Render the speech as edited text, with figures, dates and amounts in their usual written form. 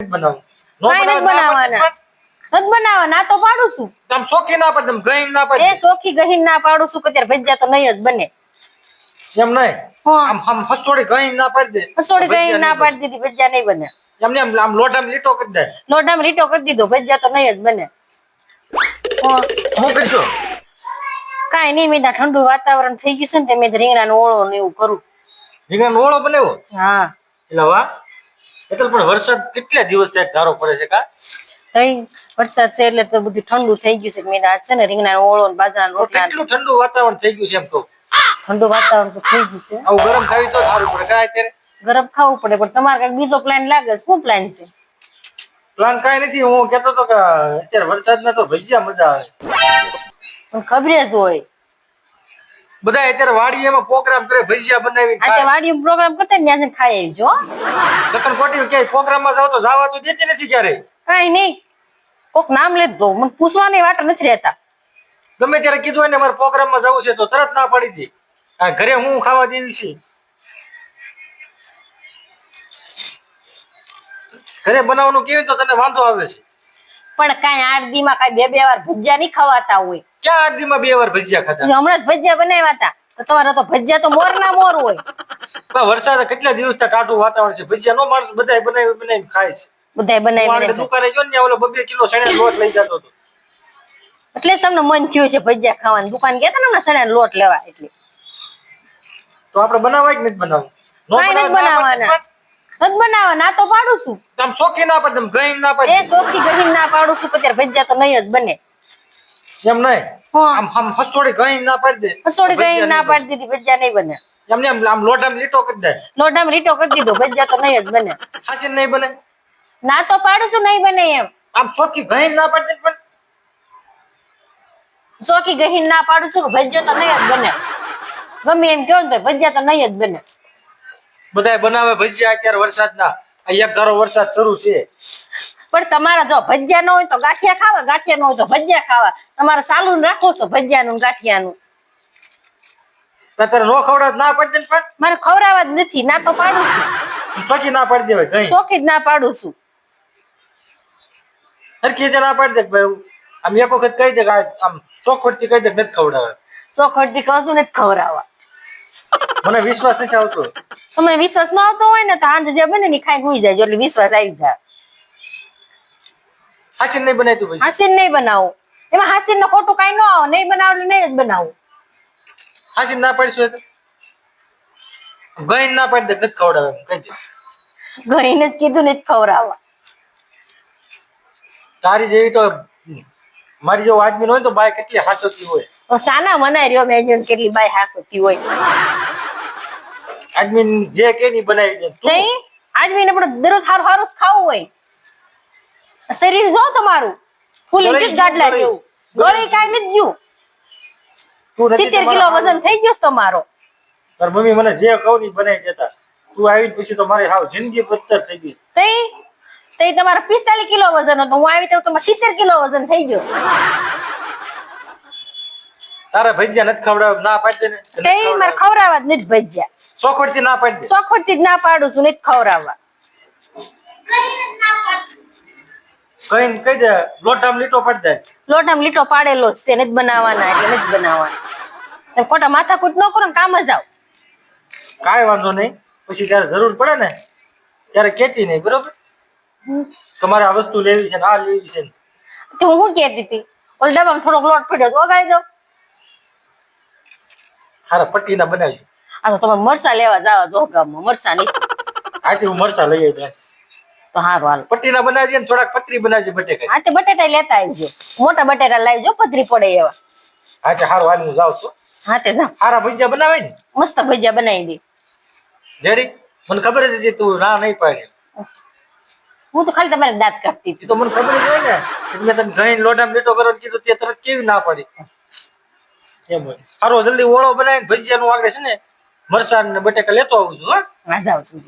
નથી બનાવવું. કાઈ નથી બનાવવાના. નથી બનાવવાના તો પાડું છું. તમે સોખી ના પાડ, તમે ગહીન ના પાડ. એ સોખી ગહીન ના પાડું છું કે ત્યારે ભજીયા તો નહીં જ બને. એમ નહીં. આમ હસોડી ગહીન ના પાડ દે. હસોડી ગહીન ના પાડ દીધી ભજીયા નહીં બને. એમને આમ લોઢામાં લીટો કરી દે. લોઢામાં લીટો કરી દીધો ભજીયા તો નહીં જ બને. હું કરજો? કાઈ નહીં, મેં ઠંડુ વાતાવરણ થઈ ગયું છે ને તે મેં રીંગણાનો ઓળો ને એવું કરું. રીંગણાનો ઓળો બનાવ્યો? હા. એટલે વાહ. એટલે પણ વરસાદ કેટલા દિવસ ત્યાં ધારો પડે છે કા? તઈ વરસાદ છે એટલે તો બધું ઠંડુ થઈ ગયું છે. મેં આજ છે ને રીંગણાનો ઓળો ને બાજરાના રોટલા. કેટલું ઠંડુ વાતાવરણ થઈ ગયું છે એમ તો. ઠંડુ વાતાવરણ તો થઈ ગયું છે. આવું ગરમ ખાવી તો સારું પડે કા અત્યારે? ગરમ ખાવું પડે પણ તમારે કઈ બીજો પ્લાન લાગે છે? શું પ્લાન છે? પ્લાન કાઈ નથી. હું કેતો તો કે અત્યારે વરસાદમાં તો ભજીયા મજા આવે. પણ ખબર જ હોય બધા અત્યારે વાડીએમાં પ્રોગ્રામ કરે ભજીયા બનાવીને ખાય. આ વાડીમાં પ્રોગ્રામ કરતા ને ત્યાં ખાઈ આવજો. લખન કોટી કે પ્રોગ્રામમાં જાવ તો જવા તો દેતી નથી ક્યારે. કાઈ નહીં, કોક નામ લેત દો, મને પૂછવાની વાત નથી રહેતા. ગમે ત્યારે કીધું હોય ને મારે પ્રોગ્રામમાં જવું છે તો તરત ના પાડી દી. આ ઘરે હું ખાવા દેવી છે. ઘરે બનાવવાનું કેવી તો તને વાંધો આવે છે. પણ કાઈ 8 દી માં કાઈ 2 વાર ભજીયા નહીં ખવાતા હોય. ક્યાં 8 દી માં 2 વાર ભજીયા ખાતા? હમણાં જ ભજીયા બનાવ્યા હતા. તો તમારે તો ભજીયા તો મોર ના મોર હોય. વરસાદ કેટલા દિવસ થી ટાટું વાતાવરણ છે. ભજીયા નો માણસ બધા બનાવી ખાય છે. બધાય બનાવી દુકાને જો ને ઓલો 2 કિલો સણ્યા લોટ લઈ જતો હતો. એટલે તમને મન થયું છે ભજીયા ખાવાનું. દુકાન ગયા હતા ને સણ્યા લોટ લેવા એટલે. તો આપણે બનાવવા જ નથી બનાવવું. કાઈ નથી બનાવવાના. નથી બનાવવાના તો પાડું છું. તમે સોખી ના પાડ, તમે ગહીન ના પાડ. એ સોખી ગહીન ના પાડું છું કે ત્યારે ભજીયા તો નહીં જ બને. એમ નહીં. આમ હસોડી ગહીન ના પાડ દે. હસોડી ગહીન ના પાડ દીધી ભજીયા નહીં બને. એમને આમ લોઢામાં લીટો કરી દે. લોઢામાં લીટો કરી દીધો ભજીયા તો નહીં જ બને. હાસી નહીં બને. ના તો પાડું છું નહીં બને એમ. આમ સોખી ગહીન ના પાડ દે. પણ સોખી ગહીન ના પાડું છું કે ભજીયા તો નહીં જ બને. ગમે એમ કહો ને તો ભજીયા તો નહીં જ બને. બધાય બનાવે ભજીયા અત્યારે વરસાદના. આ એક ધારો વરસાદ શરૂ છે. પણ તમારા જો ભજીયા ન હોય તો ગાંઠિયા ખાવા, ગાંઠિયા ન હોય તો ભજીયા ખાવા. તમારે ચાલુ રાખો છો ભજીયાનું ગાંઠિયાનું. તારે નો ખવડાવ ના પાડી દે. પણ મારે ખવડાવવા જ નથી. ના તો પાડું છું. સોખી ના પાડી દેવાય. ગઈ સોખી જ ના પાડું છું. હરખી રીતે ના પાડી દે ભાઈ. આમ એક વખત કહી દે કે આમ ચોખવટથી કહી દે નથી ખવડાવે. ચોખવટથી કશું નથી ખવડાવવા. મને વિશ્વાસ નથી આવતો. તમને વિશ્વાસ ન આવતો હોય ને તો આંધ જે બને ને ખાઈ ગુઈ જાય એટલે વિશ્વાસ આવી જાય. હાસીન નહીં બનાવી તું. હાસીન નહીં બનાવું. એમાં હાસીન ને ખોટું કઈ ન આવે. નહીં બનાવું એટલે નહીં જ બનાવું. હાસીન ના પાડીશું તો ગઈ ના પાડી દે નથી ખવડાવે કહી દે. ગઈને જ કીધું નથી ખવડાવવા. તારી જેવી તો મારી જેવો આદમી હોય તો બાય કેટલી હાસતી હોય. સાના મનાઈ રહ્યો મેં કેટલી બાય હાસતી હોય. આદમી જે કે ની બનાવી દે. નહીં આદમીને પણ દરરોજ સારું સારું ખાવું હોય. શરીર જો તમારું ફૂલી જ ગાડલા જેવું. ગોળી કાઈ નથી ગયું. 70 કિલો વજન થઈ ગયો તમારો. તાર મમ્મી મને જે કહું ની બનાવી દેતા. તું આવી પછી તો મારી હાવ જિંદગી પથ્થર થઈ ગઈ. તઈ તમારા 45 કિલો વજન હતો. હું આવી તો તમારે 70 કિલો વજન થઈ ગયો. તારા ભજીયા નથી ખવડાવ ના પાડી દે ને. તઈ મારે ખવડાવવા જ નથી ભજીયા. ચોખવટથી ના પાડી દે. ચોખવટથી જ ના પાડું છું. નથી ખવડાવવા. કઈ કહી દે લોટામાં લીટો પાડી દે. લોટામાં લીટો પાડેલો છે. નથી બનાવવાના એટલે નથી બનાવવાના. તમે ખોટા માથાકૂટ ન કરો ને કામ જ આવ. કાંઈ વાંધો નહીં. પછી જયારે જરૂર પડે ને ત્યારે કેતી નહીં. બરોબર? તમારે આ વસ્તુ લેવી છે ને આ લેવી છે. તો હું શું કહેતી હતી? ઓલ ડબ્બામાં થોડોક લોટ પડ્યો તો ઓગાળી દો. હારા પટ્ટીના બનાવી. આ તો તમે મરસા લેવા જાવ જો ગામમાં મરસા નહીં. આથી હું મરસા લઈ આવી. તો હારું હાલ. પટ્ટીના બનાવજે ને થોડાક પતરી બનાવજે બટેકા. હા તે બટેટા લેતા આવજો. મોટા બટેટા લાવજો પતરી પડે એવા. હા તે હારું હાલ હું જાઉં છું. હા તે જા. હારા ભજીયા બનાવે ને મસ્ત ભજીયા બનાવી દે. જેડી મને ખબર જ હતી તું ના નહીં પાડી. હું તો ખાલી તમારે દાંત કાપતી હતી. તો મને ખબર જ હોય ને એટલે તમે ગઈ લોટામાં લીટો કરો કીધું તે તરત કેવી ના પાડી. એમ હોય. હારો જલ્દી ઓળો બનાવીને ભજીયાનું આગળ છે ને મરચાં ને બટેકા લેતો આવું છું. હા જાઉં છું.